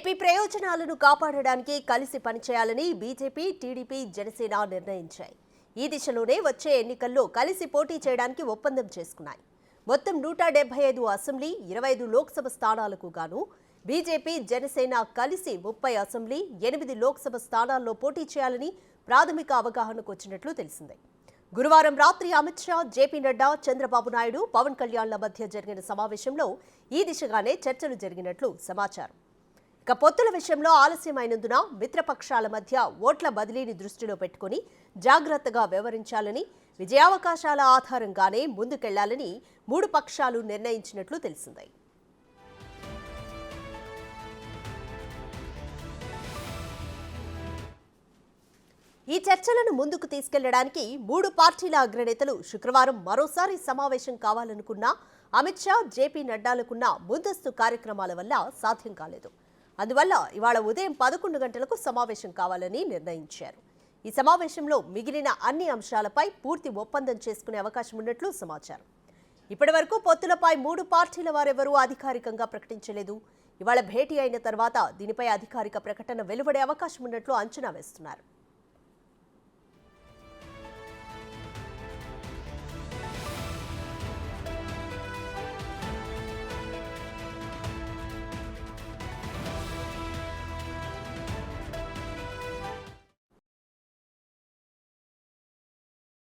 AP ప్రయోజనాలను కాపాడడానికి కలిసి పనిచేయాలని బీజేపీ, టీడీపీ, జనసేన నిర్ణయించాయి. ఈ దిశలోనే వచ్చే ఎన్నికల్లో కలిసి పోటీ చేయడానికి ఒప్పందం చేసుకున్నాయి. మొత్తం 175 అసెంబ్లీ, 25 లోక్సభ స్థానాలకు గాను బీజేపీ, జనసేన కలిసి 30 అసెంబ్లీ, 8 లోక్సభ స్థానాల్లో పోటీ చేయాలని ప్రాథమిక అవగాహనకు వచ్చినట్లు తెలిసింది. గురువారం రాత్రి అమిత్ షా, జేపీ నడ్డా, చంద్రబాబు నాయుడు, పవన్ కళ్యాణ్ల మధ్య జరిగిన సమావేశంలో ఈ దిశగానే చర్చలు జరిగినట్లు సమాచారం. ఇక పొత్తుల విషయంలో ఆలస్యమైనందున మిత్రపక్షాల మధ్య ఓట్ల బదిలీని దృష్టిలో పెట్టుకుని జాగ్రత్తగా వ్యవహరించాలని, విజయావకాశాల ఆధారంగానే ముందుకెళ్లాలని 3 పక్షాలు నిర్ణయించినట్లు తెలిసింది. ఈ చర్చలను ముందుకు తీసుకెళ్లడానికి 3 పార్టీల అగ్రనేతలు శుక్రవారం మరోసారి సమావేశం కావాలనుకున్నా అమిత్ షా, జేపీ నడ్డాలకున్న ముందస్తు కార్యక్రమాల వల్ల సాధ్యం కాలేదు. అందువల్ల ఇవాళ ఉదయం 11 గంటలకు సమావేశం కావాలని నిర్ణయించారు. ఈ సమావేశంలో మిగిలిన అన్ని అంశాలపై పూర్తి ఒప్పందం చేసుకునే అవకాశం ఉన్నట్లు సమాచారం. ఇప్పటి వరకు పొత్తులపై 3 పార్టీల వారెవరూ అధికారికంగా ప్రకటించలేదు. ఇవాళ భేటీ అయిన తర్వాత దీనిపై అధికారిక ప్రకటన వెలువడే అవకాశం ఉన్నట్లు అంచనా వేస్తున్నారు.